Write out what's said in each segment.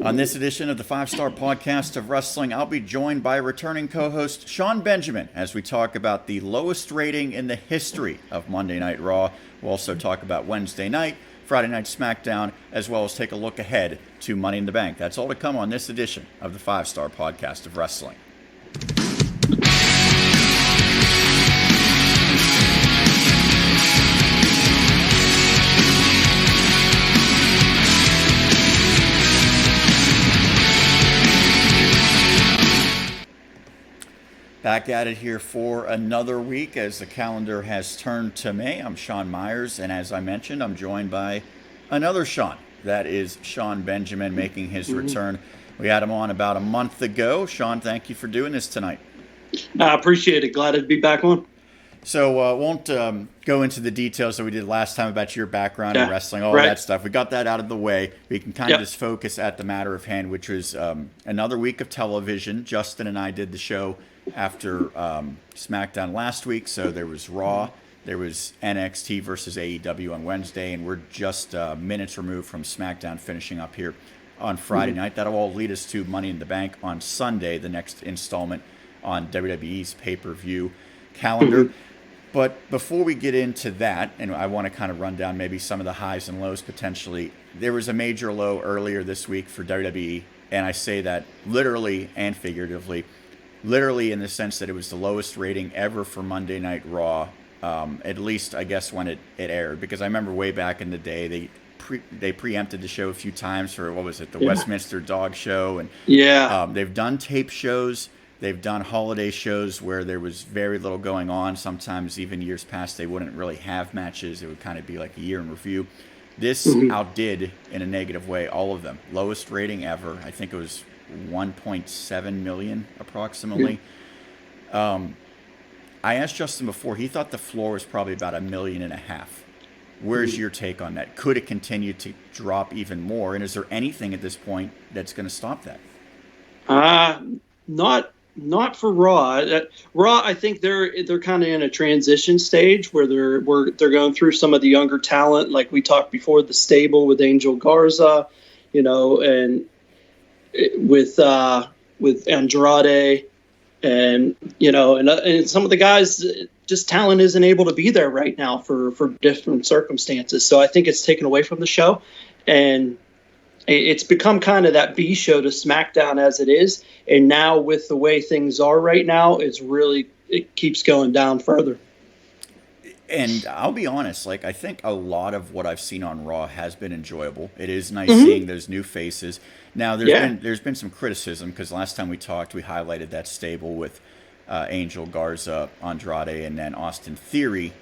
On this edition of the 5-Star Podcast of Wrestling, I'll be joined by returning co-host Sean Benjamin as we talk about the lowest rating in the history of Monday Night Raw. We'll also talk about Wednesday night, Friday Night SmackDown, as well as take a look ahead to Money in the Bank. That's all to come on this edition of the 5-Star Podcast of Wrestling. Back at it here for another week as the calendar has turned to May. I'm Sean Meyers, and as I mentioned, I'm joined by another Sean. That is Sean Benjamin making his return. We had him on about a month ago. Sean, thank you for doing this tonight. I appreciate it. Glad to be back on. So won't go into the details that we did last time about your background in wrestling, all that stuff. We got that out of the way. We can kind of just focus at the matter of hand, which was another week of television. Justin and I did the show after SmackDown last week, so there was Raw, there was NXT versus AEW on Wednesday, and we're just minutes removed from SmackDown finishing up here on Friday night. That'll all lead us to Money in the Bank on Sunday, the next installment on WWE's pay-per-view calendar. But before we get into that, and I want to kind of run down maybe some of the highs and lows potentially, there was a major low earlier this week for WWE, and I say that literally and figuratively. Literally in the sense that it was the lowest rating ever for Monday Night Raw, at least I guess when it aired. Because I remember way back in the day, they preempted the show a few times for, what was it, the Westminster Dog Show. And they've done tape shows. They've done holiday shows where there was very little going on. Sometimes even years past, they wouldn't really have matches. It would kind of be like a year in review. This outdid, in a negative way, all of them. Lowest rating ever. I think it was 1.7 million approximately. I asked Justin before, he thought the floor was probably about 1.5 million. Where's your take on that? Could it continue to drop even more? And is there anything at this point that's going to stop that? Not for Raw. Raw, I think they're kind of in a transition stage where they're going through some of the younger talent, like we talked before, the stable with Angel Garza, and with Andrade, and and some of the guys, just talent isn't able to be there right now for different circumstances. So I think it's taken away from the show, and it's become kind of that B show to SmackDown as it is. And now with the way things are right now, it keeps going down further. And I'll be honest, I think a lot of what I've seen on Raw has been enjoyable. It is nice seeing those new faces. Now, there's been some criticism because last time we talked, we highlighted that stable with Angel Garza, Andrade, and then Austin Theory,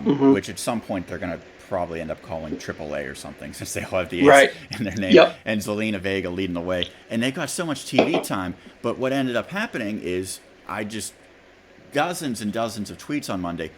which at some point they're going to probably end up calling AAA or something since they all have the A's in their name. And Zelina Vega leading the way. And they got so much TV time. But what ended up happening is dozens and dozens of tweets on Monday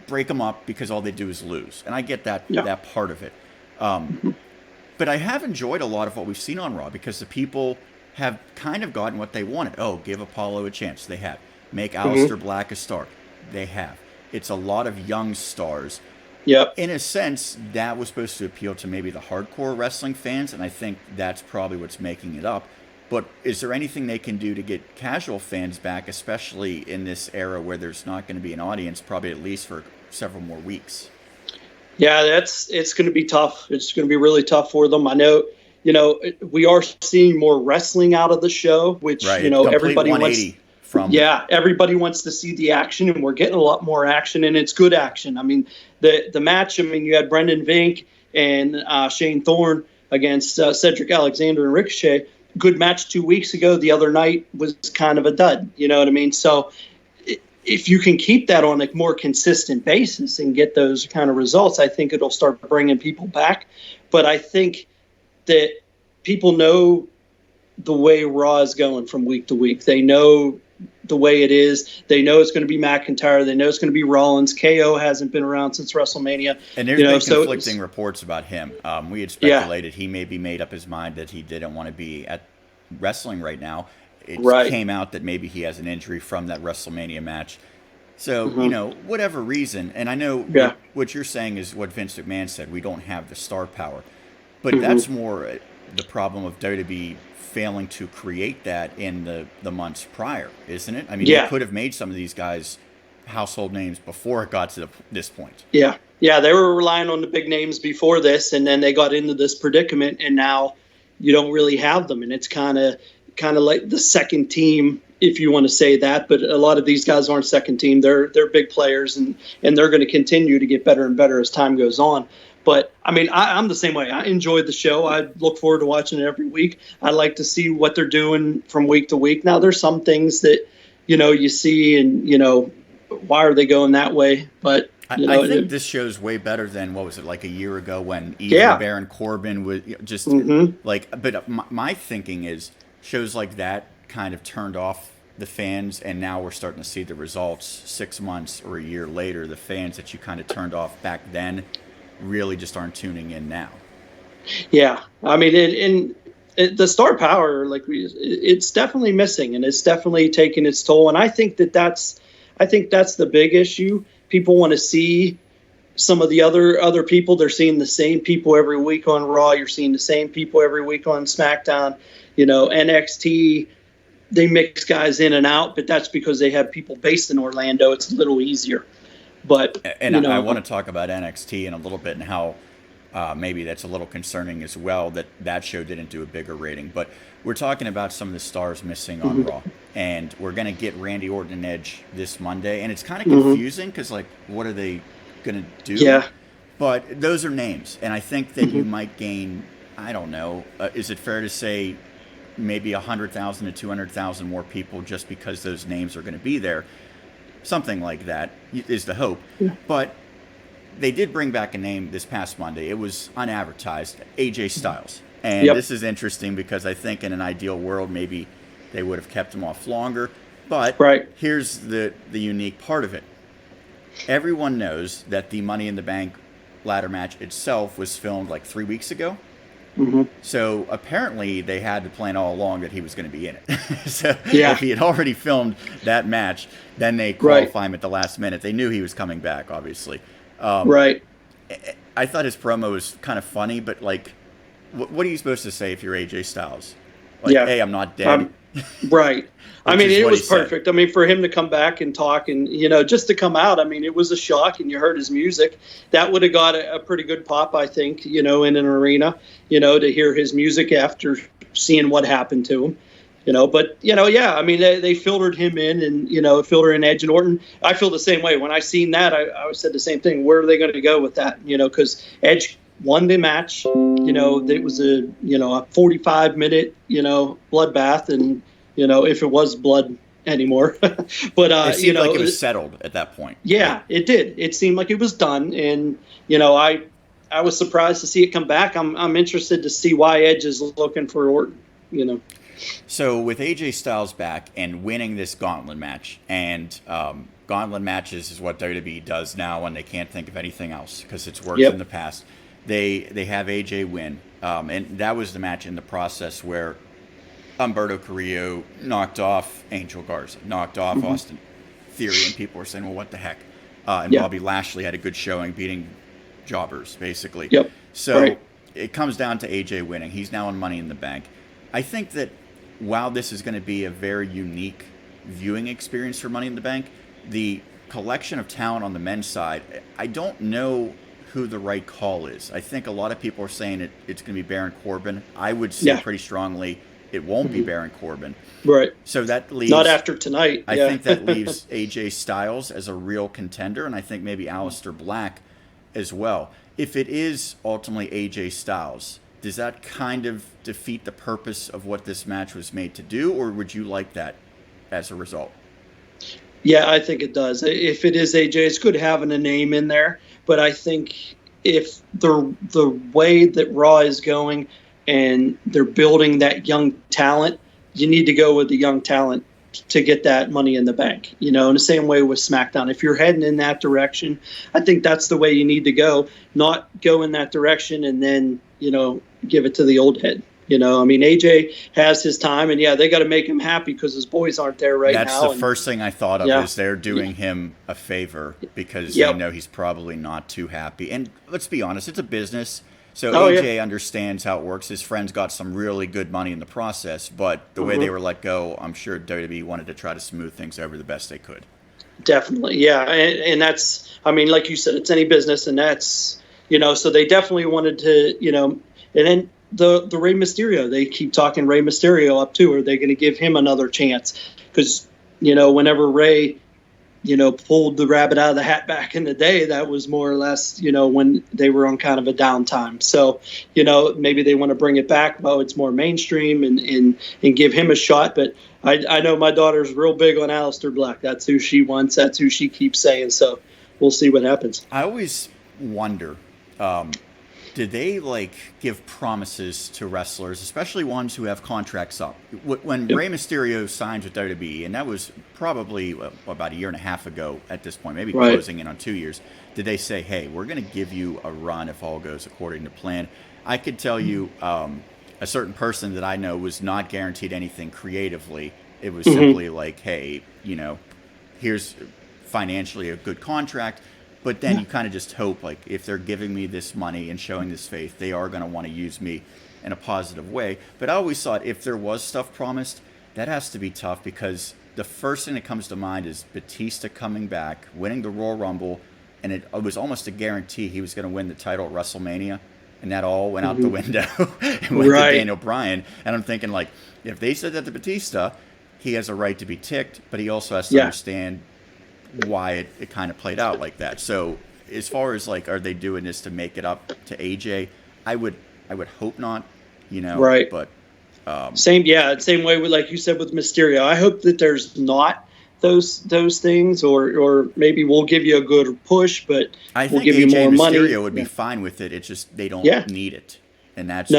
break them up because all they do is lose. And I get that part of it. But I have enjoyed a lot of what we've seen on Raw because the people have kind of gotten what they wanted. Oh, give Apollo a chance. They have. Make Aleister Black a star. They have. It's a lot of young stars. In a sense, that was supposed to appeal to maybe the hardcore wrestling fans, and I think that's probably what's making it up. But is there anything they can do to get casual fans back, especially in this era where there's not going to be an audience, probably at least for several more weeks? Yeah, it's going to be tough. It's going to be really tough for them. I know, we are seeing more wrestling out of the show, which, everybody wants. Everybody wants to see the action, and we're getting a lot more action, and it's good action. I mean, the match, you had Brendan Vink and Shane Thorne against Cedric Alexander and Ricochet. Good match 2 weeks ago. The other night was kind of a dud. You know what I mean? So if you can keep that on a more consistent basis and get those kind of results, I think it'll start bringing people back. But I think that people know the way Raw is going from week to week. They know the way it is. They know it's going to be McIntyre. They know it's going to be Rollins. KO hasn't been around since WrestleMania. And there's been conflicting reports about him. We had speculated he maybe made up his mind that he didn't want to be at wrestling right now. It came out that maybe he has an injury from that WrestleMania match. So, whatever reason, and I know what you're saying is what Vince McMahon said, we don't have the star power. But that's more the problem of WWE failing to create that in the months prior, isn't it? I mean, they could have made some of these guys household names before it got to this point. Yeah, they were relying on the big names before this, and then they got into this predicament, and now you don't really have them, and it's kind of like the second team, if you want to say that. But a lot of these guys aren't second team; they're big players, and they're going to continue to get better and better as time goes on. But I mean, I'm the same way. I enjoyed the show. I look forward to watching it every week. I like to see what they're doing from week to week. Now, there's some things that you see, and why are they going that way? But I think this show's way better than, what was it, like a year ago when even Baron Corbin was just like. But my thinking is shows like that kind of turned off the fans, and now we're starting to see the results 6 months or a year later. The fans that you kind of turned off back then really just aren't tuning in now. Yeah, I mean, the star power, it's definitely missing, and it's definitely taking its toll. And I think that's the big issue. People want to see some of the other people. They're seeing the same people every week on Raw. You're seeing the same people every week on SmackDown. NXT, they mix guys in and out, but that's because they have people based in Orlando. It's a little easier. But I want to talk about NXT in a little bit and how maybe that's a little concerning as well that show didn't do a bigger rating. But we're talking about some of the stars missing on Raw, and we're going to get Randy Orton and Edge this Monday, and it's kind of confusing because what are they going to do? Yeah. But those are names, and I think that you might gain, I don't know, is it fair to say maybe 100,000 to 200,000 more people just because those names are going to be there? Something like that is the hope. Yeah. But they did bring back a name this past Monday. It was unadvertised, AJ Styles. And this is interesting because I think in an ideal world, maybe they would have kept him off longer. But here's the unique part of it. Everyone knows that the Money in the Bank ladder match itself was filmed 3 weeks ago. So apparently they had to plan all along that he was going to be in it. So if he had already filmed that match, then they qualify him at the last minute. They knew he was coming back, obviously. I thought his promo was kind of funny, but what are you supposed to say if you're AJ Styles? Hey, I'm not dead. Right. I mean, it was perfect. I mean, for him to come back and talk and, just to come out, I mean, it was a shock, and you heard his music. That would have got a pretty good pop, I think, in an arena, to hear his music after seeing what happened to him. But, I mean, they filtered him in and, filter in Edge and Orton. I feel the same way. When I seen that, I said the same thing. Where are they going to go with that? Because Edge won the match. It was a 45-minute, bloodbath. And, if it was blood anymore. But, it seemed like it was settled at that point. Yeah, it did. It seemed like it was done. And, I was surprised to see it come back. I'm interested to see why Edge is looking for Orton, So with AJ Styles back and winning this gauntlet match, and gauntlet matches is what WWE does now when they can't think of anything else because it's worked in the past. They have AJ win, and that was the match in the process where Humberto Carrillo knocked off Angel Garza, knocked off Austin Theory, and people were saying, well, what the heck? And Bobby Lashley had a good showing beating jobbers, basically. So it comes down to AJ winning. He's now on Money in the Bank. I think that while this is going to be a very unique viewing experience for Money in the Bank, the collection of talent on the men's side, I don't know who the right call is. I think a lot of people are saying it's going to be Baron Corbin. I would say pretty strongly it won't be Baron Corbin. Right. So that leaves... Not after tonight. I think that leaves AJ Styles as a real contender, and I think maybe Aleister Black as well. If it is ultimately AJ Styles, does that kind of defeat the purpose of what this match was made to do, or would you like that as a result? Yeah, I think it does. If it is AJ, it's good having a name in there, but I think if the way that Raw is going and they're building that young talent, you need to go with the young talent to get that Money in the Bank. In the same way with SmackDown. If you're heading in that direction, I think that's the way you need to go, not go in that direction and then, give it to the old head. I mean, AJ has his time, and they got to make him happy because his boys aren't there now. That's the first thing I thought of is they're doing him a favor because they know he's probably not too happy. And let's be honest, it's a business. So AJ understands how it works. His friends got some really good money in the process, but the way they were let go, I'm sure WWE wanted to try to smooth things over the best they could. Definitely, yeah, and that's, I mean, like you said, it's any business, and that's, so they definitely wanted to, and then the Rey Mysterio, they keep talking Rey Mysterio up too. Are they going to give him another chance? Because whenever Rey, pulled the rabbit out of the hat back in the day, that was more or less, when they were on kind of a downtime. So, maybe they want to bring it back. Well, it's more mainstream and give him a shot. But I know my daughter's real big on Aleister Black. That's who she wants. That's who she keeps saying. So we'll see what happens. I always wonder, did they give promises to wrestlers, especially ones who have contracts up? When Rey Mysterio signs with WWE, and that was probably about a year and a half ago at this point, maybe closing in on 2 years, did they say, hey, we're going to give you a run if all goes according to plan? I could tell you a certain person that I know was not guaranteed anything creatively. It was simply hey, here's financially a good contract. But then you kind of just hope, if they're giving me this money and showing this faith, they are going to want to use me in a positive way. But I always thought if there was stuff promised, that has to be tough, because the first thing that comes to mind is Batista coming back, winning the Royal Rumble, and it was almost a guarantee he was going to win the title at WrestleMania, and that all went out the window and went to Daniel Bryan. And I'm thinking, if they said that to Batista, he has a right to be ticked, but he also has to understand why it kind of played out like that. So as far as are they doing this to make it up to AJ? I would hope not, Right. But same way with, like you said, with Mysterio. I hope that there's not those things, or maybe we'll give you a good push, but I think we'll give AJ you more and money. Mysterio would be fine with it. It's just they don't need it, and that's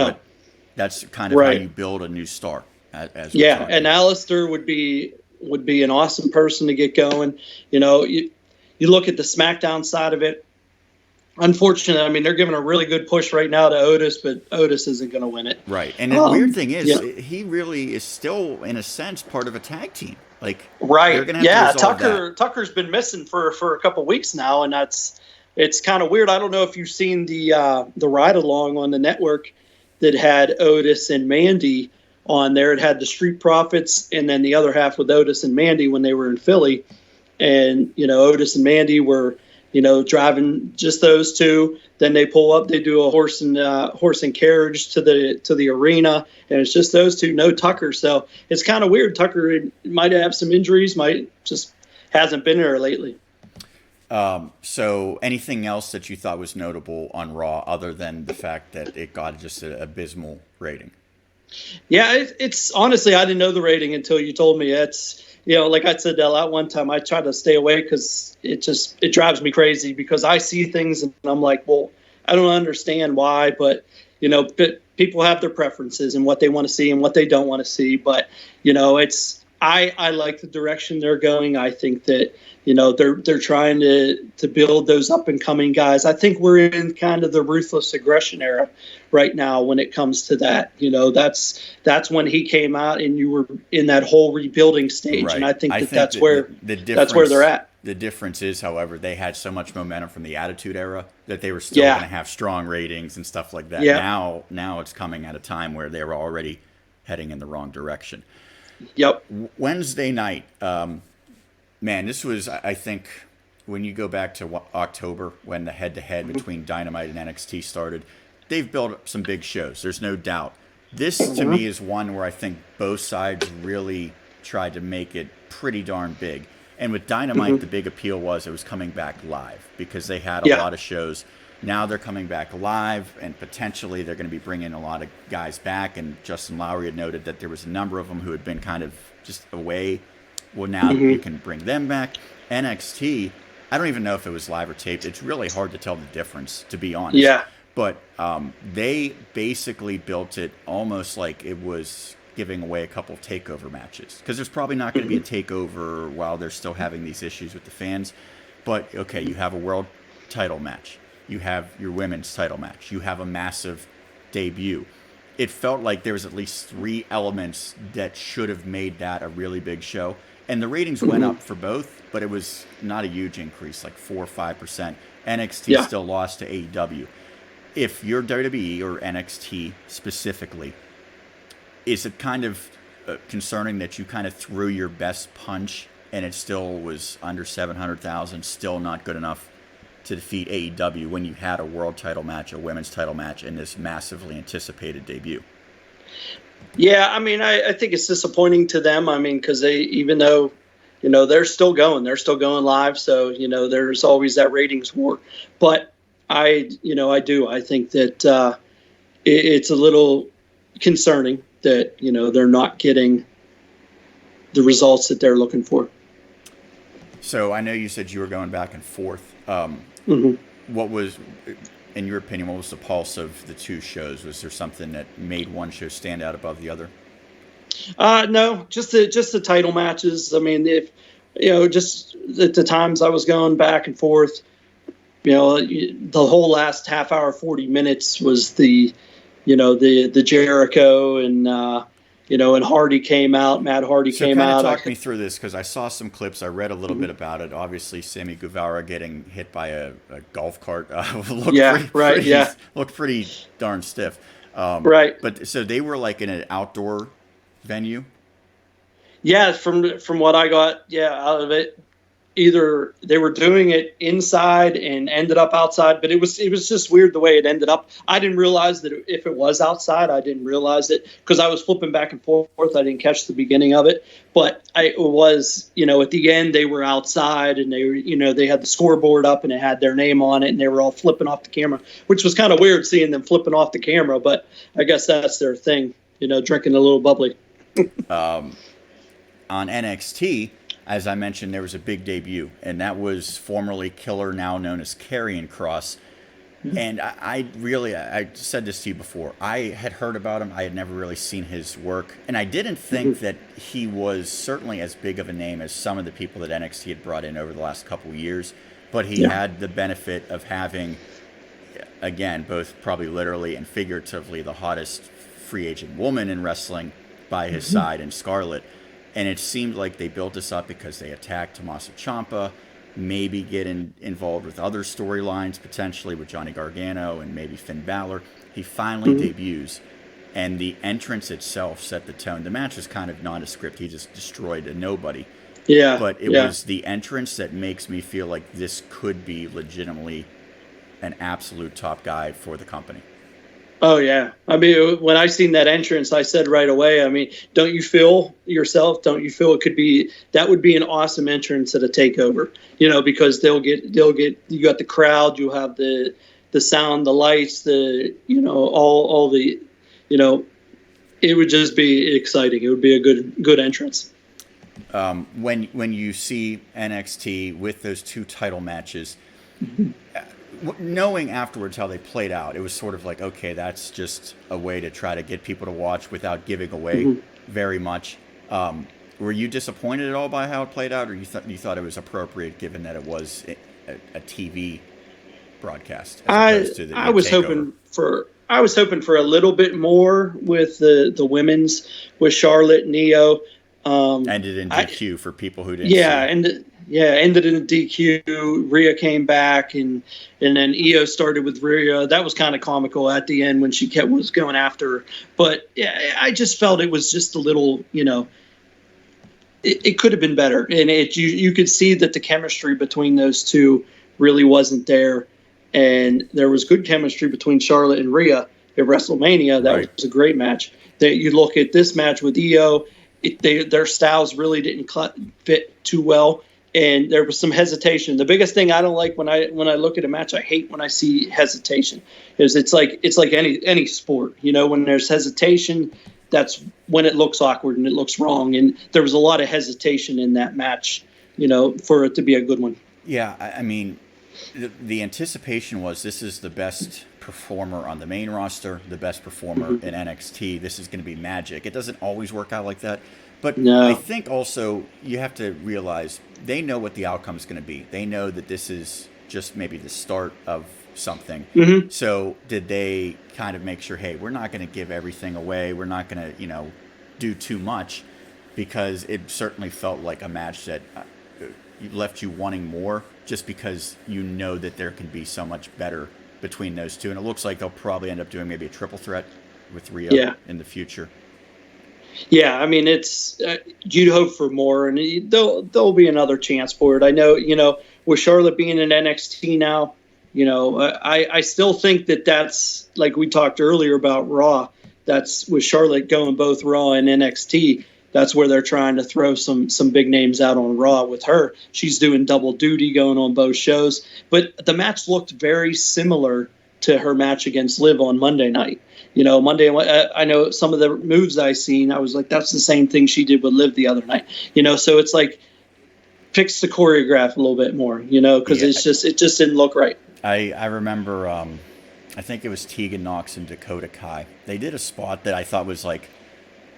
kind of how you build a new star. As and Aleister would be an awesome person to get going. You look at the SmackDown side of it. Unfortunately, I mean, they're giving a really good push right now to Otis, but Otis isn't going to win it. Right. And the weird thing is, he really is still, in a sense, part of a tag team. Right. Tucker's been missing for a couple weeks now, and it's kind of weird. I don't know if you've seen the ride along on the network that had Otis and Mandy on there. It had the Street Profits, and then the other half with Otis and Mandy when they were in Philly. And, Otis and Mandy were, driving just those two. Then they pull up, they do a horse and carriage to the arena, and it's just those two, no Tucker. So it's kind of weird. Tucker might have some injuries, just hasn't been there lately. So anything else that you thought was notable on Raw other than the fact that it got just an abysmal rating? Yeah, it's honestly, I didn't know the rating until you told me. It's, like I said that one time, I try to stay away because it drives me crazy, because I see things and I'm like, well, I don't understand why, but people have their preferences and what they want to see and what they don't want to see. But I like the direction they're going. I think that they're trying to build those up and coming guys. I think we're in kind of the ruthless aggression era right now when it comes to that. That's when he came out, and you were in that whole rebuilding stage. Right. And I think that's where they're at. The difference is, however, they had so much momentum from the Attitude Era that they were still going to have strong ratings and stuff like that. Yeah. Now it's coming at a time where they were already heading in the wrong direction. Yep. Wednesday night, man, this was, I think, when you go back to October, when the head-to-head between Dynamite and NXT started, they've built up some big shows. There's no doubt. This, to me, is one where I think both sides really tried to make it pretty darn big. And with Dynamite, the big appeal was it was coming back live, because they had a lot of shows. Now they're coming back live, and potentially they're going to be bringing a lot of guys back. And Justin Lowry had noted that there was a number of them who had been kind of just away. Well, now you can bring them back. NXT, I don't even know if it was live or taped. It's really hard to tell the difference, to be honest. Yeah. But they basically built it almost like it was giving away a couple of takeover matches, because there's probably not going to be a takeover while they're still having these issues with the fans. But, okay, you have a world title match. You have your women's title match. You have a massive debut. It felt like there was at least 3 elements that should have made that a really big show. And the ratings went up for both, but it was not a huge increase, like 4 or 5%. NXT still lost to AEW. if you're WWE or NXT specifically, is it kind of concerning that you kind of threw your best punch and it still was under 700,000, still not good enough to defeat AEW when you had a world title match, a women's title match, and this massively anticipated debut? Yeah, I mean, I think it's disappointing to them. I mean, because even though, they're still going live. So, there's always that ratings war. But I think that it's a little concerning that, they're not getting the results that they're looking for. So I know you said you were going back and forth. What was, in your opinion, what was the pulse of the two shows? Was there something that made one show stand out above the other? No, just the title matches. I mean, if just at the times I was going back and forth, the whole last half hour, 40 minutes was the Jericho and and Hardy came out. Matt Hardy came out. Talk me through this, because I saw some clips. I read a little bit about it. Obviously, Sammy Guevara getting hit by a golf cart looked pretty darn stiff. Right. But so they were like in an outdoor venue. Yeah, from what I got, out of it, either they were doing it inside and ended up outside, but it was just weird the way it ended up. I didn't realize that if it was outside, I didn't realize it because I was flipping back and forth. I didn't catch the beginning of it, but it was, at the end they were outside and they were, they had the scoreboard up and it had their name on it and they were all flipping off the camera, which was kind of weird seeing them flipping off the camera, but I guess that's their thing, drinking a little bubbly. On NXT, as I mentioned, there was a big debut, and that was formerly Killer, now known as Karrion Kross. And I said this to you before. I had heard about him. I had never really seen his work, and I didn't think that he was certainly as big of a name as some of the people that NXT had brought in over the last couple of years. But he had the benefit of having, again, both probably literally and figuratively, the hottest free agent woman in wrestling by his side in Scarlett. And it seemed like they built this up because they attacked Tommaso Ciampa, maybe get involved with other storylines, potentially with Johnny Gargano and maybe Finn Balor. He finally debuts, and the entrance itself set the tone. The match was kind of nondescript. He just destroyed a nobody. Yeah. But it was the entrance that makes me feel like this could be legitimately an absolute top guy for the company. Oh, yeah. I mean, when I seen that entrance, I said right away, I mean, don't you feel it could be, that would be an awesome entrance at a takeover, because they'll get, you got the crowd, you have the sound, the lights, all the, it would just be exciting. It would be a good entrance. When you see NXT with those two title matches, knowing afterwards how they played out, it was sort of like, okay, that's just a way to try to get people to watch without giving away very much. Were you disappointed at all by how it played out, or you thought it was appropriate given that it was a TV broadcast? I was hoping for a little bit more with the women's, with Charlotte and Io. Ended in DQ for people who didn't see it. Ended in DQ. Rhea came back, and then Io started with Rhea. That was kind of comical at the end when she was going after her. But I just felt it was just a little, it could have been better. And you could see that the chemistry between those two really wasn't there. And there was good chemistry between Charlotte and Rhea at WrestleMania. That was a great match. That you look at this match with Io, their styles really didn't fit too well. And there was some hesitation. The biggest thing I don't like when I look at a match, I hate when I see hesitation. It's like any sport. When there's hesitation, that's when it looks awkward and it looks wrong. And there was a lot of hesitation in that match, for it to be a good one. Yeah, I mean, the anticipation was this is the best performer on the main roster, the best performer in NXT. This is going to be magic. It doesn't always work out like that. But no. I think also you have to realize they know what the outcome is going to be. They know that this is just maybe the start of something. So did they kind of make sure, hey, we're not going to give everything away. We're not going to, do too much, because it certainly felt like a match that left you wanting more, just because that there can be so much better between those two, and it looks like they'll probably end up doing maybe a triple threat with Rhea in the future. Yeah, I mean, it's you'd hope for more, and there'll be another chance for it. I know, with Charlotte being in NXT now, I still think that's like we talked earlier about Raw. That's with Charlotte going both Raw and NXT. That's where they're trying to throw some big names out on Raw with her. She's doing double duty going on both shows. But the match looked very similar to her match against Liv on Monday night. Monday, I know some of the moves I seen, I was like, that's the same thing she did with Liv the other night. So it's like, fix the choreograph a little bit more, because it just didn't look right. I remember, I think it was Tegan Nox and Dakota Kai. They did a spot that I thought was like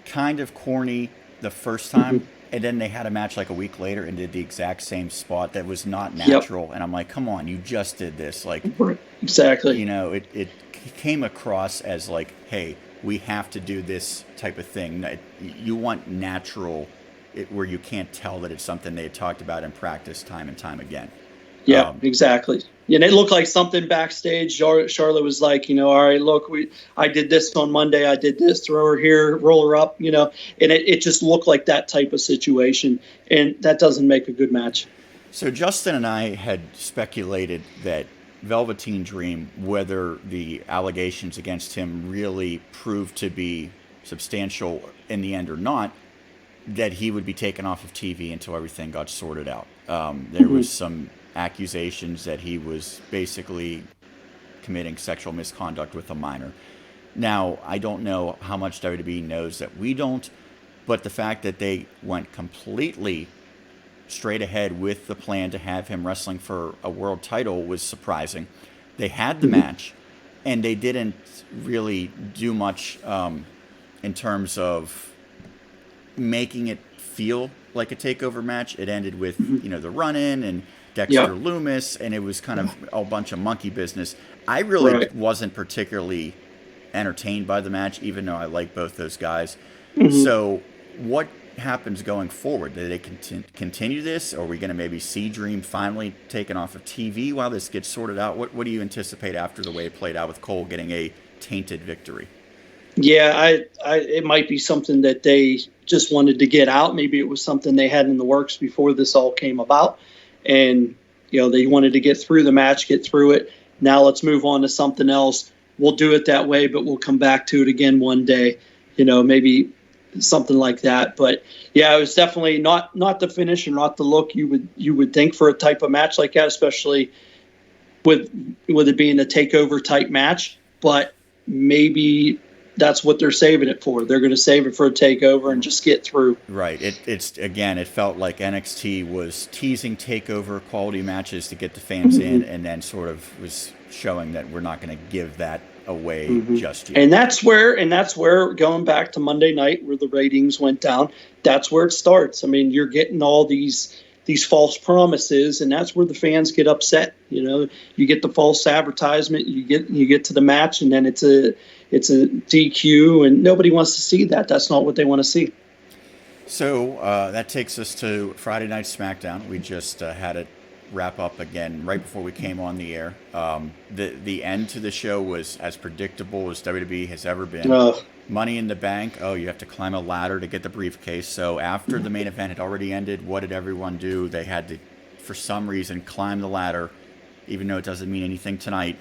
kind of corny the first time, and then they had a match like a week later and did the exact same spot that was not natural. And I'm like, come on, you just did this. Like, exactly. It came across as like, hey, we have to do this type of thing. You want natural, where you can't tell that it's something they had talked about in practice time and time again. Yeah, exactly. And it looked like something backstage. Charlotte was like, all right, look, I did this on Monday. I did this, throw her here, roll her up, and it just looked like that type of situation. And that doesn't make a good match. So Justin and I had speculated that Velveteen Dream, whether the allegations against him really proved to be substantial in the end or not, that he would be taken off of TV until everything got sorted out. There was some accusations that he was basically committing sexual misconduct with a minor. Now, I don't know how much WWE knows that we don't, but the fact that they went completely straight ahead with the plan to have him wrestling for a world title was surprising. They had the match, and they didn't really do much in terms of making it feel like a takeover match. It ended with the run-in and Dexter Loomis, and it was kind of a bunch of monkey business. I really wasn't particularly entertained by the match, even though I like both those guys. So what happens going forward? Do they continue this? Or are we going to maybe see Dream finally taken off of TV while this gets sorted out? What do you anticipate after the way it played out with Cole getting a tainted victory? Yeah, it might be something that they just wanted to get out. Maybe it was something they had in the works before this all came about. And, they wanted to get through the match, get through it. Now let's move on to something else. We'll do it that way, but we'll come back to it again one day. Maybe something like that. But yeah, it was definitely not the finish and not the look you would think for a type of match like that, especially with it being a takeover type match. But maybe that's what they're saving it for. They're going to save it for a takeover and just get through. Right. It felt like NXT was teasing takeover quality matches to get the fans in, and then sort of was showing that we're not going to give that away just yet. And that's where going back to Monday night where the ratings went down, that's where it starts. I mean, you're getting all these false promises, and that's where the fans get upset. You get the false advertisement, you get to the match, and then it's a DQ, and nobody wants to see that. That's not what they want to see. So that takes us to Friday Night SmackDown. We just had it wrap up again right before we came on the air. The end to the show was as predictable as WWE has ever been. Money in the Bank. Oh, you have to climb a ladder to get the briefcase. So after the main event had already ended, what did everyone do? They had to, for some reason, climb the ladder, even though it doesn't mean anything tonight.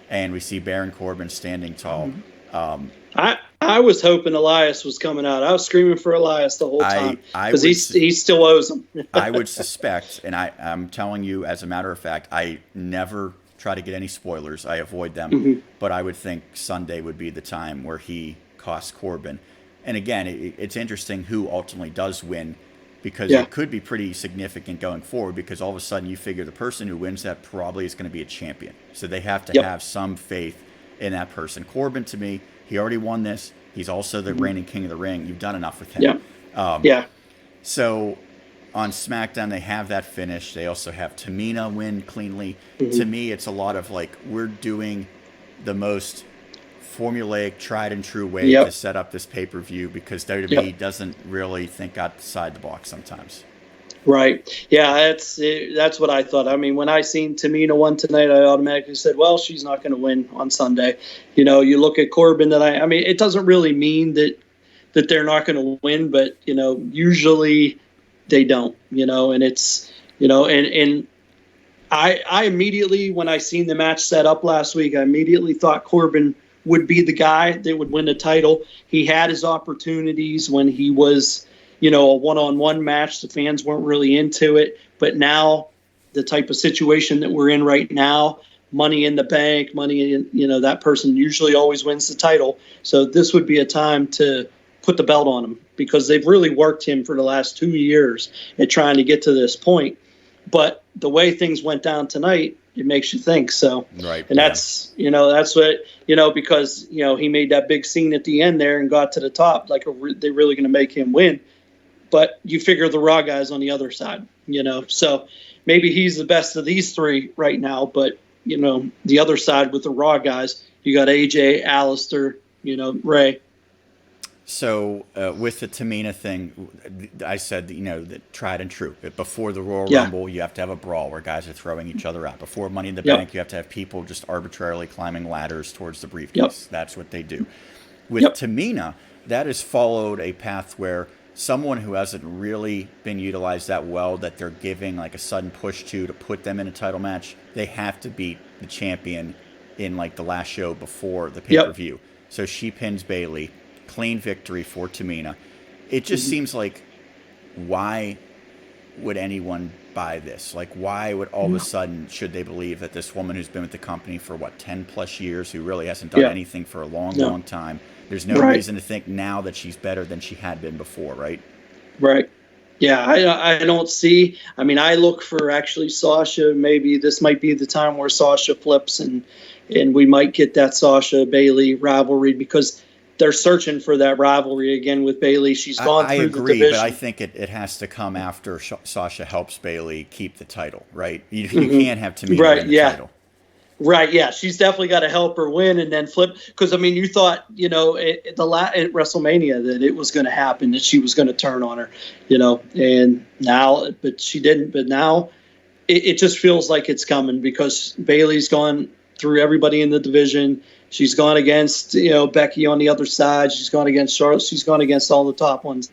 And we see Baron Corbin standing tall. I was hoping Elias was coming out. I was screaming for Elias the whole time because he still owes him. I would suspect, and I'm telling you as a matter of fact, I never try to get any spoilers. I avoid them. But I would think Sunday would be the time where he costs Corbin. And again, it's interesting who ultimately does win, because it could be pretty significant going forward, because all of a sudden you figure the person who wins that probably is going to be a champion. So they have to have some faith in that person. Corbin, to me, he already won this. He's also the reigning king of the ring. You've done enough with him. So on SmackDown, they have that finish. They also have Tamina win cleanly. To me, it's a lot of like, we're doing the most formulaic, tried and true way to set up this pay-per-view, because WWE doesn't really think outside the box sometimes. Right. Yeah, that's what I thought. I mean, when I seen Tamina won tonight, I automatically said, well, she's not going to win on Sunday. You look at Corbin I mean, it doesn't really mean that they're not going to win, but, usually they don't, and it's, and I immediately, when I seen the match set up last week, I immediately thought Corbin would be the guy that would win the title. He had his opportunities when he was, a one-on-one match. The fans weren't really into it. But now the type of situation that we're in right now, money in the bank, money in, that person usually always wins the title. So this would be a time to put the belt on him because they've really worked him for the last 2 years at trying to get to this point. But the way things went down tonight, it makes you think. So, right. And that's, that's what, because, he made that big scene at the end there and got to the top. Like, they're really going to make him win. But you figure the Raw guy's on the other side, So maybe he's the best of these three right now. But, the other side with the Raw guys, you got AJ, Alistair, Ray. So with the Tamina thing, I said, the tried and true. Before the Royal Rumble, you have to have a brawl where guys are throwing each other out. Before Money in the Bank, you have to have people just arbitrarily climbing ladders towards the briefcase. That's what they do. With Tamina, that has followed a path where someone who hasn't really been utilized that well, that they're giving like a sudden push to put them in a title match, they have to beat the champion in like the last show before the pay-per-view. So she pins Bayley. Clean victory for Tamina. It just seems like, why would anyone buy this? Like, why would all of a sudden, should they believe that this woman who's been with the company for, 10 plus years, who really hasn't done anything for a long time, there's no reason to think now that she's better than she had been before, right? Right. Yeah, I don't see. I mean, I look for actually Sasha. Maybe this might be the time where Sasha flips and we might get that Sasha Bayley rivalry because they're searching for that rivalry again with Bayley. She's gone through the division. I agree, but I think it has to come after Sasha helps Bayley keep the title, right? You can't have Tamina win the title. Right, yeah. She's definitely got to help her win and then flip. Because, I mean, you thought, at WrestleMania that it was going to happen, that she was going to turn on her, and now, but she didn't. But now it just feels like it's coming because Bayley's gone through everybody in the division. She's gone against, Becky on the other side. She's gone against Charlotte. She's gone against all the top ones.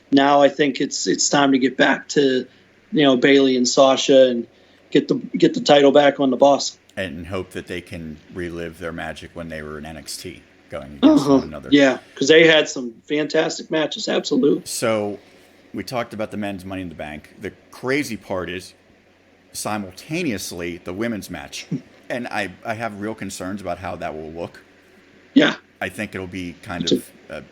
Now I think it's time to get back to, Bayley and Sasha and get the title back on the boss. And hope that they can relive their magic when they were in NXT going against one another. Yeah, because they had some fantastic matches, absolutely. So we talked about the men's Money in the Bank. The crazy part is simultaneously the women's match. And I have real concerns about how that will look. Yeah. I think it'll be kind of a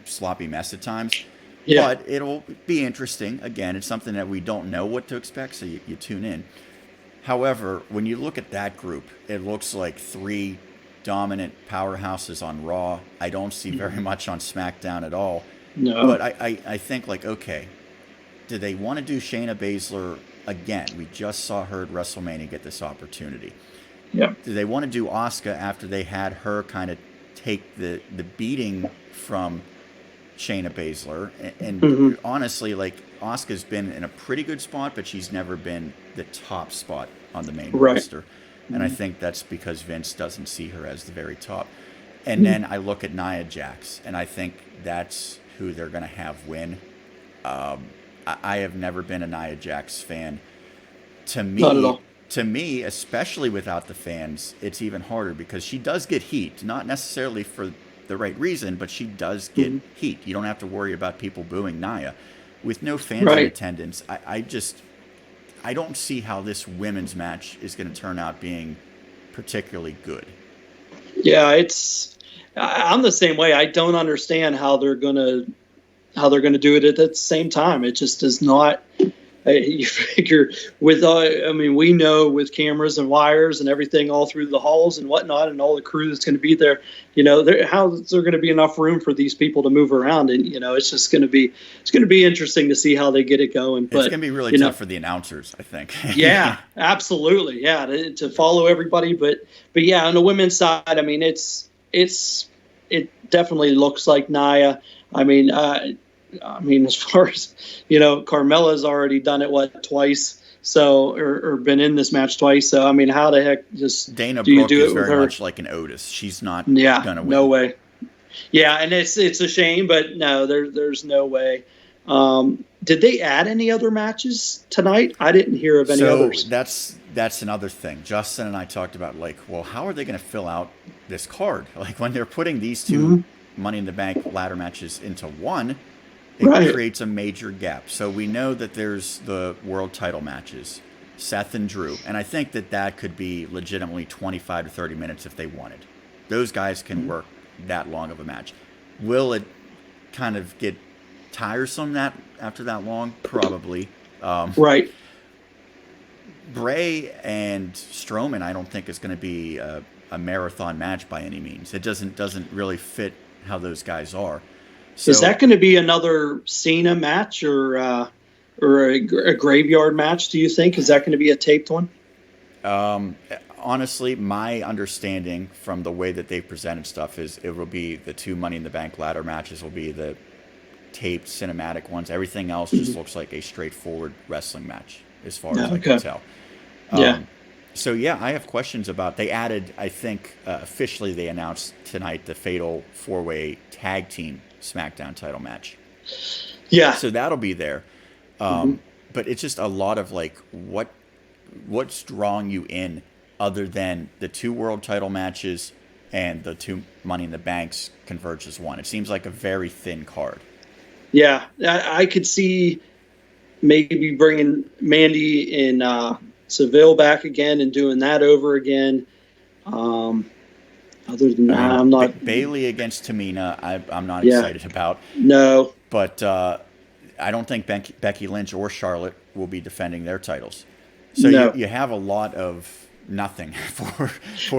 sloppy mess at times. Yeah. But it'll be interesting. Again, it's something that we don't know what to expect, so you tune in. However, when you look at that group, it looks like three dominant powerhouses on Raw. I don't see very much on SmackDown at all. No. But I think, okay, do they want to do Shayna Baszler again? We just saw her at WrestleMania get this opportunity. Yeah. Do they want to do Asuka after they had her kind of take the beating from Shayna Baszler? And honestly, Asuka's been in a pretty good spot, but she's never been the top spot on the main roster. And I think that's because Vince doesn't see her as the very top. And then I look at Nia Jax, and I think that's who they're going to have win. I have never been a Nia Jax fan. Not at all. To me, especially without the fans, it's even harder because she does get heat, not necessarily for the right reason, but she does get heat. You don't have to worry about people booing Nia. With no fans in attendance, I don't see how this women's match is going to turn out being particularly good. Yeah, I'm the same way. I don't understand how they're going to do it at the same time. It just does not. You figure with, we know with cameras and wires and everything all through the halls and whatnot and all the crew that's going to be there, how is there going to be enough room for these people to move around? And, it's just going to be interesting to see how they get it going. But it's going to be really tough for the announcers, I think. Yeah, absolutely. Yeah. To follow everybody. But yeah, on the women's side, I mean, it definitely looks like Nia. I mean, I mean, as far as, Carmella's already done it, twice? So, or been in this match twice. So, I mean, how the heck Dana do you Brooke do is it with very her? much like an Otis. She's not going to win. No way. Yeah, and it's a shame, but no, there's no way. Did they add any other matches tonight? I didn't hear of any others. That's another thing. Justin and I talked about, like, well, how are they going to fill out this card? Like, when they're putting these two Money in the Bank ladder matches into one, it creates a major gap. So we know that there's the world title matches, Seth and Drew, and I think that could be legitimately 25 to 30 minutes if they wanted. Those guys can work that long of a match. Will it kind of get tiresome after that long? Probably. Right. Bray and Strowman, I don't think is going to be a marathon match by any means. It doesn't really fit how those guys are. So, is that going to be another Cena match or a graveyard match, do you think? Is that going to be a taped one? Honestly, my understanding from the way that they've presented stuff is it will be the two Money in the Bank ladder matches will be the taped cinematic ones. Everything else just looks like a straightforward wrestling match as far as I can tell. So, I have questions about, they added, I think, officially they announced tonight the Fatal 4-Way Tag Team SmackDown title match. Yeah. So that'll be there. But it's just a lot of, like, what's drawing you in other than the two world title matches and the two Money in the Banks converge as one. It seems like a very thin card. Yeah, I could see maybe bringing Mandy and Seville back again and doing that over again. Other than that, I'm not. Bailey against Tamina, I'm not excited about. No. But I don't think Becky Lynch or Charlotte will be defending their titles. So you have a lot of nothing for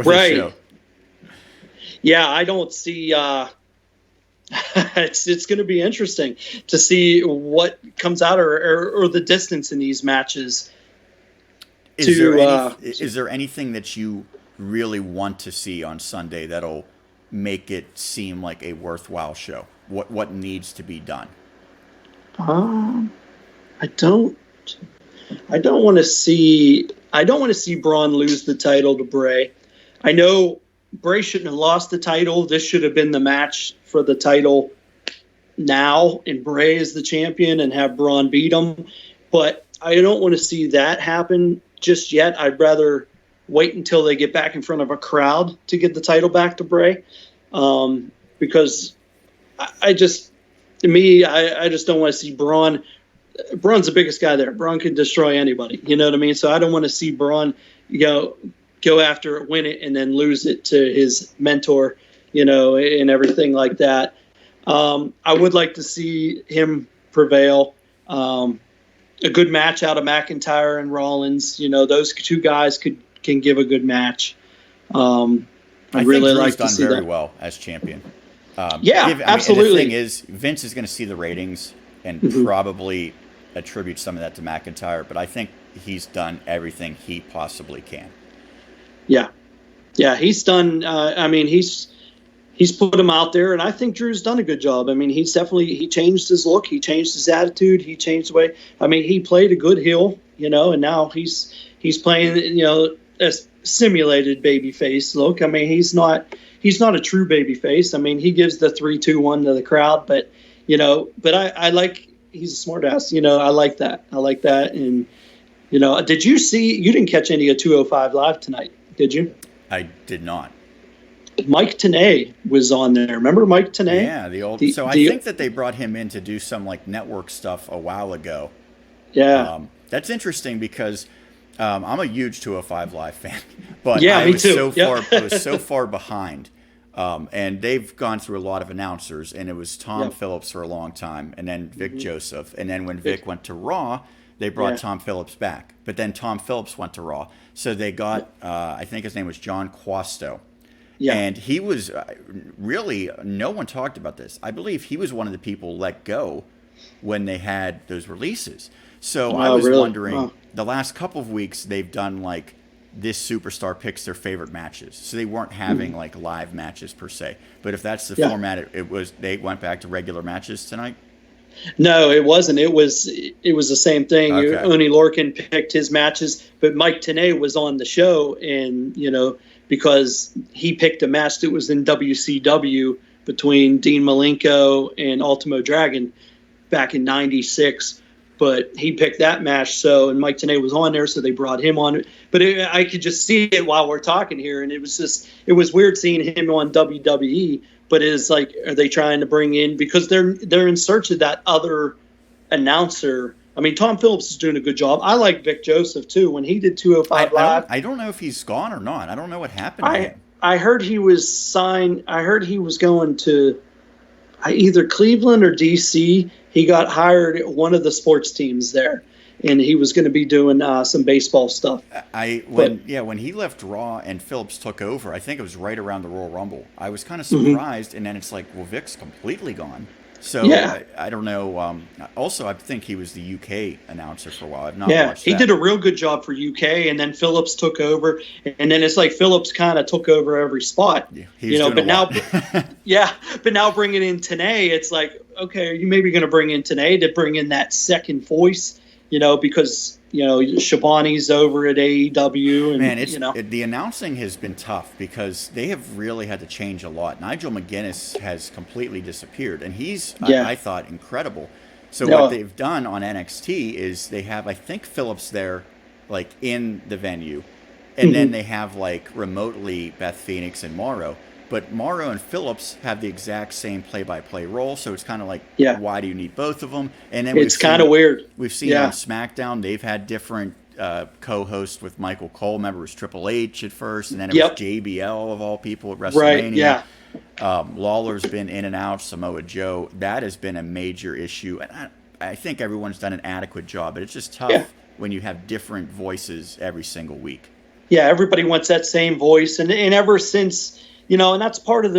the show. Yeah, I don't see. It's going to be interesting to see what comes out or the distance in these matches. Is there anything that you really want to see on Sunday that'll make it seem like a worthwhile show? What needs to be done? I don't want to see Braun lose the title to Bray. I know Bray shouldn't have lost the title. This should have been the match for the title now, and Bray is the champion and have Braun beat him. But I don't want to see that happen just yet. I'd rather wait until they get back in front of a crowd to get the title back to Bray, because I just don't want to see Braun. Braun's the biggest guy there. Braun can destroy anybody. You know what I mean? So I don't want to see Braun go after it, win it, and then lose it to his mentor, and everything like that. I would like to see him prevail. A good match out of McIntyre and Rollins. Those two guys can give a good match. I really like to see that. Drew's done very well as champion. Absolutely. The thing is, Vince is going to see the ratings and probably attribute some of that to McIntyre, but I think he's done everything he possibly can. Yeah, he's done. He's put him out there, and I think Drew's done a good job. I mean, he changed his look, he changed his attitude, he changed the way. I mean, he played a good heel, and now he's playing, a simulated babyface look. I mean, he's not a true babyface. I mean, he gives the 3-2-1 to the crowd, but I like, he's a smart ass. I like that. And did you didn't catch any of 205 Live tonight, did you? I did not. Mike Tenay was on there. Remember Mike Tenay? Yeah, I think that they brought him in to do some like network stuff a while ago. Yeah. That's interesting because I'm a huge 205 Live fan, but I was too. I was so far behind. And they've gone through a lot of announcers, and it was Tom Phillips for a long time, and then Vic Joseph. And then when Vic went to Raw, they brought Tom Phillips back. But then Tom Phillips went to Raw. So they got, I think his name was John Quasto. Yeah. And he was really, no one talked about this. I believe he was one of the people let go when they had those releases. So I was wondering, the last couple of weeks they've done like this superstar picks their favorite matches. So they weren't having like live matches per se. But if that's the format it was, they went back to regular matches tonight. No, it wasn't. It was the same thing. Okay. Oni Lorcan picked his matches, but Mike Tenay was on the show, and because he picked a match that was in WCW between Dean Malenko and Ultimo Dragon back in '96. But he picked that match, and Mike Tenay was on there, so they brought him on. But I could just see it while we're talking here, and it was weird seeing him on WWE. But it's like, are they trying to bring in, because they're in search of that other announcer? I mean, Tom Phillips is doing a good job. I like Vic Joseph too. When he did 205 Live, I don't know if he's gone or not. I don't know what happened to him. I heard he was signed. I heard he was going to either Cleveland or DC. He got hired at one of the sports teams there, and he was going to be doing some baseball stuff. When he left Raw and Phillips took over, I think it was right around the Royal Rumble. I was kind of surprised, and then it's like, well, Vic's completely gone. So I don't know. Also, I think he was the UK announcer for a while. I've not watched that. He did a real good job for UK, and then Phillips took over, and then it's like Phillips kind of took over every spot. Yeah, but now, but now bringing in Tenay, it's like, okay, are you maybe going to bring in Tenay to bring in that second voice? Because Shabani's over at AEW, and man, the announcing has been tough because they have really had to change a lot. Nigel McGuinness has completely disappeared, and he's I thought incredible. So what they've done on NXT is they have, I think, Phillips there, like in the venue, and then they have like remotely Beth Phoenix and Morrow. But Morrow and Phillips have the exact same play-by-play role, so it's kind of like, why do you need both of them? And then it's kind of weird. We've seen on SmackDown, they've had different co-hosts with Michael Cole. Remember, it was Triple H at first, and then it was JBL of all people at WrestleMania. Right, Lawler's been in and out, Samoa Joe. That has been a major issue, and I think everyone's done an adequate job, but it's just tough when you have different voices every single week. Yeah, everybody wants that same voice, and ever since... and that's part of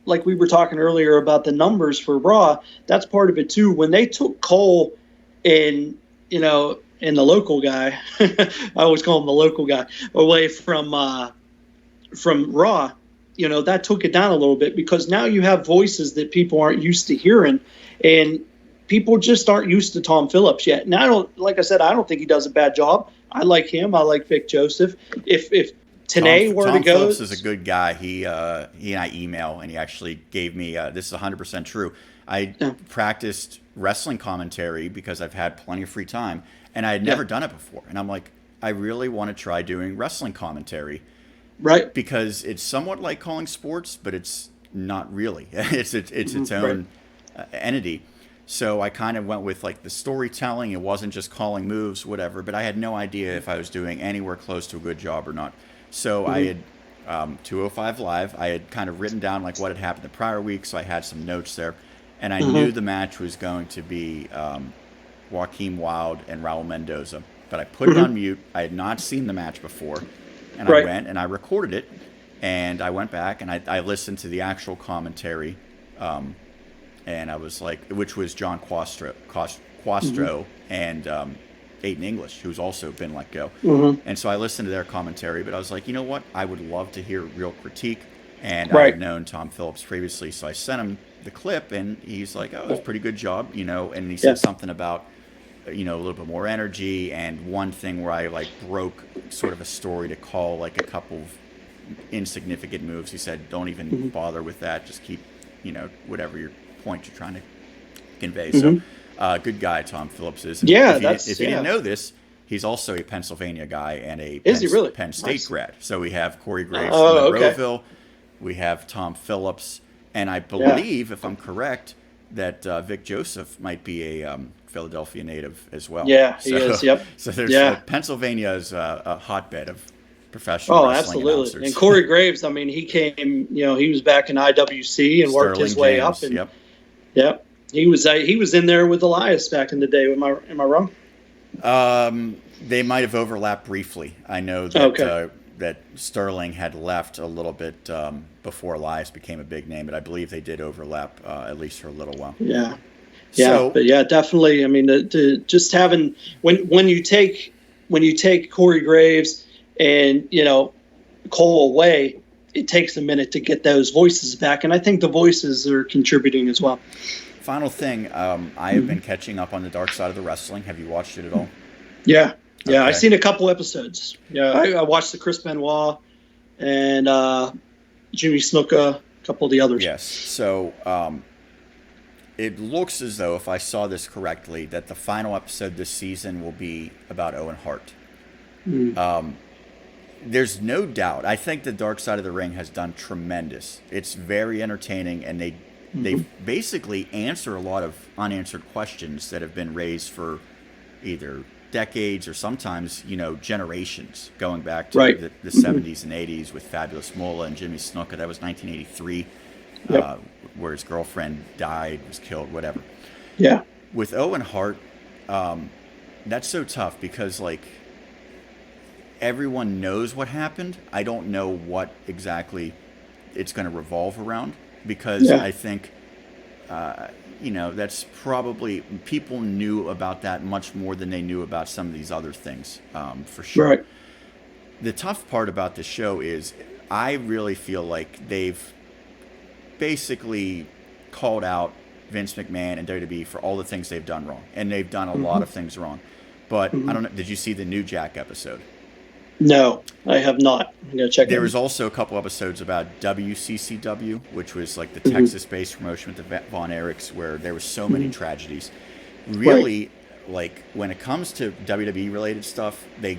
like we were talking earlier about the numbers for Raw, that's part of it too. When they took Cole and the local guy, I always call him the local guy, away from Raw, that took it down a little bit, because now you have voices that people aren't used to hearing, and people just aren't used to Tom Phillips yet. And I don't think he does a bad job. I like him. I like Vic Joseph. If Tenay, Tom Phillips is a good guy. He and I email, and he actually gave me, this is 100% true. I practiced wrestling commentary because I've had plenty of free time, and I had never done it before. And I'm like, I really want to try doing wrestling commentary. Right. Because it's somewhat like calling sports, but it's not really. It's its own entity. So I kind of went with like the storytelling. It wasn't just calling moves, whatever, but I had no idea if I was doing anywhere close to a good job or not. So I had 205 Live. I had kind of written down like what had happened the prior week, so I had some notes there. And I knew the match was going to be Joaquin Wilde and Raul Mendoza. But I put it on mute. I had not seen the match before. And I went and I recorded it. And I went back and I listened to the actual commentary. And I was like, which was John Quastro and Aiden English, who's also been let go. And so I listened to their commentary, but I was like, you know what? I would love to hear real critique. And I had known Tom Phillips previously, so I sent him the clip, and he's like, oh, it was a pretty good job, and he said something about, a little bit more energy, and one thing where I like broke sort of a story to call like a couple of insignificant moves. He said, don't even bother with that. Just keep, whatever your point you're trying to convey. So good guy Tom Phillips is. And if you didn't know this, he's also a Pennsylvania guy and a Penn State grad. So we have Corey Graves from Monroeville. We have Tom Phillips. And I believe, if I'm correct, that Vic Joseph might be a Philadelphia native as well. Yeah, he is, yep. So there's Pennsylvania is a hotbed of professional wrestling announcers. And Corey Graves, I mean, he came, he was back in IWC and worked his way up. And, he was in there with Elias back in the day. Am I wrong? They might have overlapped briefly. I know that that Sterling had left a little bit before Elias became a big name, but I believe they did overlap at least for a little while. Yeah. Yeah, but definitely. I mean, to just having when you take Corey Graves and Cole away, it takes a minute to get those voices back, and I think the voices are contributing as well. Final thing, I have been catching up on the Dark Side of the Wrestling. Have you watched it at all? Yeah. Yeah, okay. I've seen a couple episodes. Yeah, I watched the Chris Benoit and Jimmy Snuka, a couple of the others. Yes. So it looks as though, if I saw this correctly, that the final episode this season will be about Owen Hart. There's no doubt. I think the Dark Side of the Ring has done tremendous. It's very entertaining, and they basically answer a lot of unanswered questions that have been raised for either decades or sometimes, generations, going back to the 70s and 80s with Fabulous Moolah and Jimmy Snuka. That was 1983, where his girlfriend died, was killed, whatever. Yeah. With Owen Hart, that's so tough because, everyone knows what happened. I don't know what exactly it's going to revolve around because I think, that's probably, people knew about that much more than they knew about some of these other things, for sure. Right. The tough part about the show is I really feel like they've basically called out Vince McMahon and WWE for all the things they've done wrong. And they've done a lot of things wrong. But I don't know, did you see the New Jack episode? No, I have not. I'm going to check it out. There was also a couple episodes about WCCW, which was like the Texas-based promotion with the Von Erichs, where there were so many tragedies. Really, when it comes to WWE-related stuff, they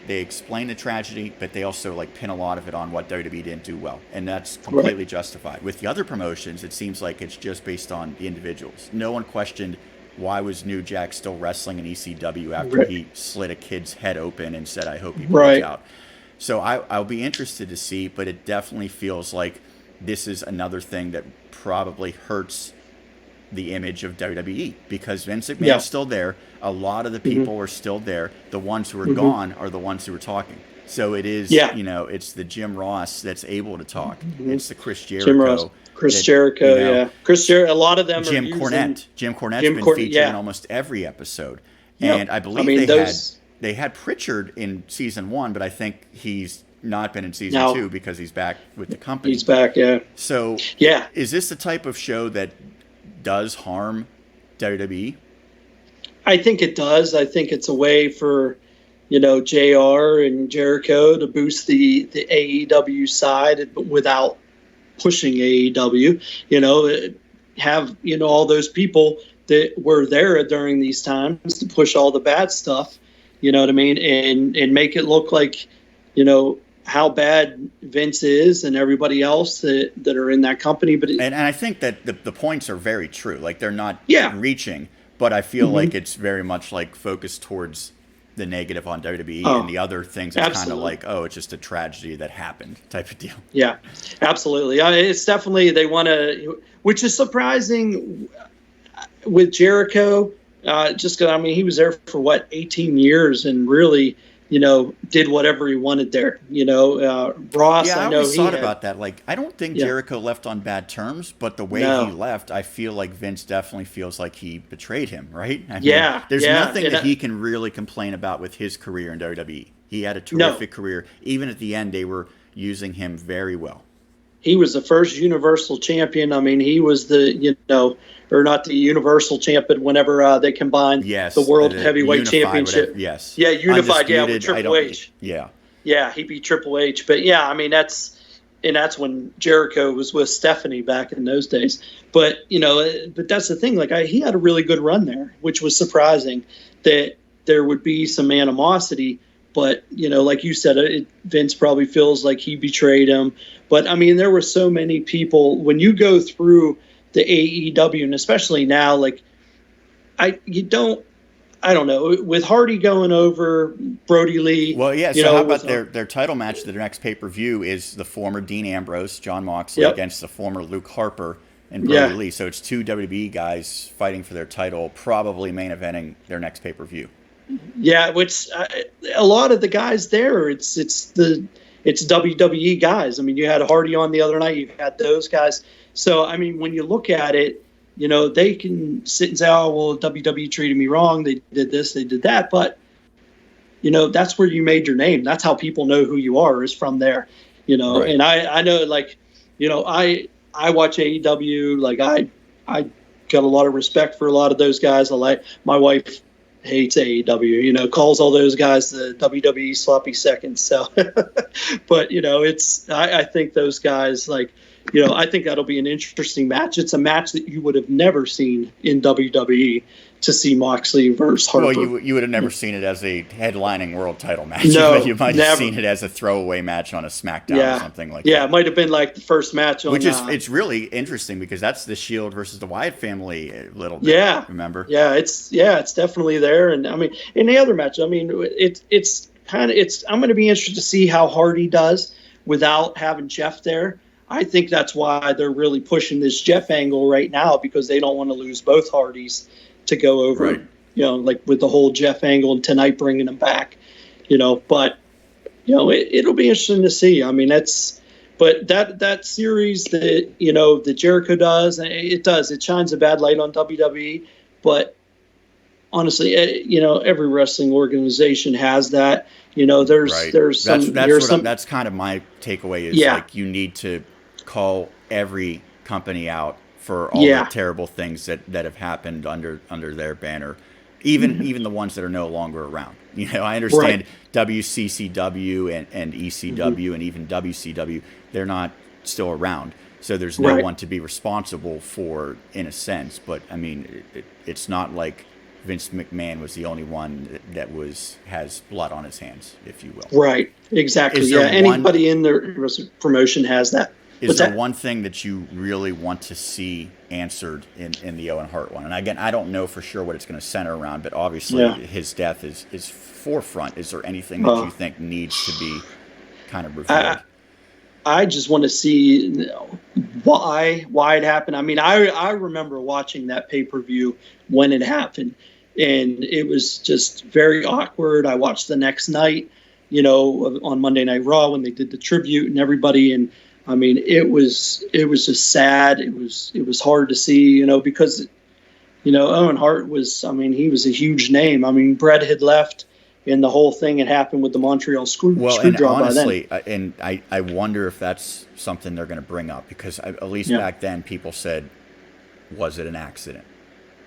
explain the tragedy, but they also pin a lot of it on what WWE didn't do well, and that's completely justified. With the other promotions, it seems like it's just based on the individuals. No one questioned why was New Jack still wrestling in ECW after he slit a kid's head open and said, "I hope he breaks out." So I'll be interested to see, but it definitely feels like this is another thing that probably hurts the image of WWE because Vince McMahon is still there. A lot of the people are still there. The ones who are gone are the ones who are talking. So it is, it's the Jim Ross that's able to talk. It's the Chris Jericho. Jim Ross. Chris Jericho, Chris Jericho. A lot of them Jim are Cornette. Jim Cornette's been featured in almost every episode. And I believe they had Pritchard in season 1, but I think he's not been in season 2 because he's back with the company. He's back, So is this the type of show that does harm WWE? I think it does. I think it's a way for, JR and Jericho to boost the AEW side without pushing AEW, have, all those people that were there during these times to push all the bad stuff, you know what I mean? And make it look like, how bad Vince is and everybody else that are in that company. But and I think that the points are very true. They're not reaching, but I feel like it's very much focused towards the negative on WWE and the other things are kind of it's just a tragedy that happened type of deal. Yeah, absolutely. It's definitely, they want to, which is surprising with Jericho, just because, he was there for 18 years and really, did whatever he wanted there. Ross, I always thought about that. I don't think Jericho left on bad terms, but the way he left, I feel like Vince definitely feels like he betrayed him, right? There's nothing that he can really complain about with his career in WWE. He had a terrific career. Even at the end, they were using him very well. He was the first Universal Champion. He was the, or not the Universal Champion whenever they combined the World Heavyweight Championship. Whatever, yes. Yeah, unified, with Triple H. Yeah. Yeah, he beat Triple H. But, that's when Jericho was with Stephanie back in those days. But, but that's the thing. He had a really good run there, which was surprising that there would be some animosity. But, like you said, Vince probably feels like he betrayed him. But, there were so many people. When you go through the AEW, and especially now, I don't know. With Hardy going over, Brody Lee. Well, yeah, so how about their title match, their next pay-per-view is the former Dean Ambrose, Jon Moxley, against the former Luke Harper and Brody Lee. So it's two WWE guys fighting for their title, probably main eventing their next pay-per-view. Yeah, which a lot of the guys there, it's WWE guys. You had Hardy on the other night. You had those guys. So, when you look at it, they can sit and say, oh, well, WWE treated me wrong. They did this, they did that. But, that's where you made your name. That's how people know who you are, is from there. Right. And I know, I watch AEW. got a lot of respect for a lot of those guys. My wife hates AEW, calls all those guys the WWE sloppy seconds. So, but I think those guys, I think that'll be an interesting match. It's a match that you would have never seen in WWE, to see Moxley versus Harper. Well, you would have never seen it as a headlining world title match. No, you might have never. seen it as a throwaway match on a SmackDown or something like that. Yeah, it might have been like the first match on. Which is it's really interesting because that's the Shield versus the Wyatt family a little bit. Yeah, remember? Yeah, it's definitely there. And I mean, in the other match, I mean, it's I'm going to be interested to see how Hardy does without having Jeff there. I think that's why they're really pushing this Jeff angle right now, because they don't want to lose both Hardys to go over, right. Like with the whole Jeff angle and tonight bringing them back, but, it'll be interesting to see. I mean, but that series that Jericho does, it shines a bad light on WWE, but honestly, every wrestling organization has that, that's kind of my takeaway is like, you need to call every company out for all the terrible things that have happened under their banner, even the ones that are no longer around. I understand WCCW and ECW and even WCW, they're not still around, so there's no one to be responsible for, in a sense. But I mean, it's not like Vince McMahon was the only one that has blood on his hands, if you will. Right. Exactly. Anybody in the promotion has that. Is there one thing that you really want to see answered in the Owen Hart one? And again, I don't know for sure what it's going to center around, but obviously his death is forefront. Is there anything that you think needs to be kind of revealed? I just want to see why it happened. I mean, I remember watching that pay-per-view when it happened, and it was just very awkward. I watched the next night, on Monday Night Raw when they did the tribute and everybody, and I mean, it was just sad. It was hard to see, because, Owen Hart was, I mean, he was a huge name. I mean, Brett had left and the whole thing had happened with the Montreal screw job honestly, by then. And I wonder if that's something they're going to bring up, because at least back then people said, was it an accident?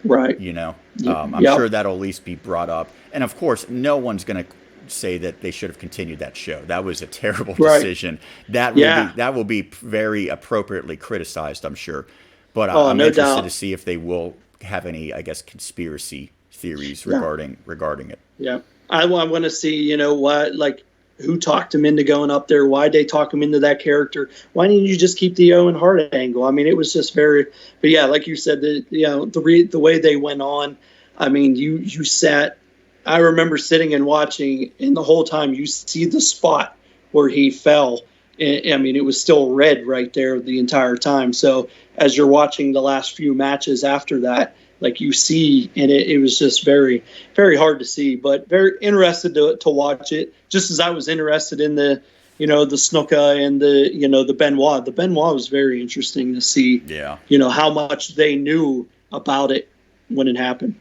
Right. I'm sure that'll at least be brought up. And of course, no one's going to say that they should have continued that show. That was a terrible decision. That will be very appropriately criticized, I'm sure. But I'm interested to see if they will have any, I guess, conspiracy theories regarding it. Yeah, I want to see, who talked him into going up there? Why'd they talk him into that character? Why didn't you just keep the Owen Hart angle? I mean, it was just very. But yeah, like you said, the way they went on. I mean, you sat. I remember sitting and watching, and the whole time you see the spot where he fell. I mean, it was still red right there the entire time. So as you're watching the last few matches after that, like you see, and it was just very, very hard to see, but very interested to watch it. Just as I was interested in the Snuka and the Benoit. The Benoit was very interesting to see. Yeah. How much they knew about it when it happened.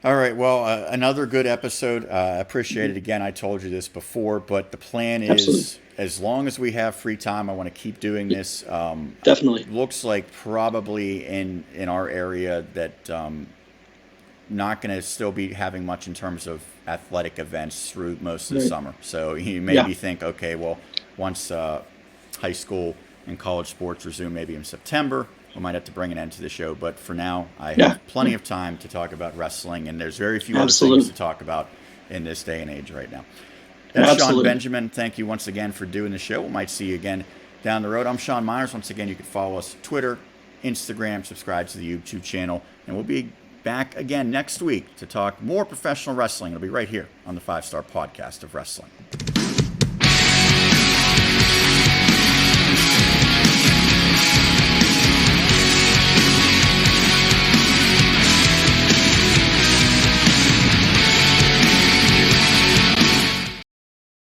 All right. Well, another good episode. I appreciate it. Again, I told you this before, but the plan is, as long as we have free time, I want to keep doing this. Definitely. Looks like probably in our area that not going to still be having much in terms of athletic events through most of the summer. So you maybe think, okay, well, once high school and college sports resume, maybe in September, we might have to bring an end to the show, but for now, I have plenty of time to talk about wrestling, and there's very few other things to talk about in this day and age right now. That's Sean Benjamin. Thank you once again for doing the show. We might see you again down the road. I'm Sean Meyers. Once again, you can follow us on Twitter, Instagram, subscribe to the YouTube channel, and we'll be back again next week to talk more professional wrestling. It'll be right here on the 5-Star Podcast of Wrestling.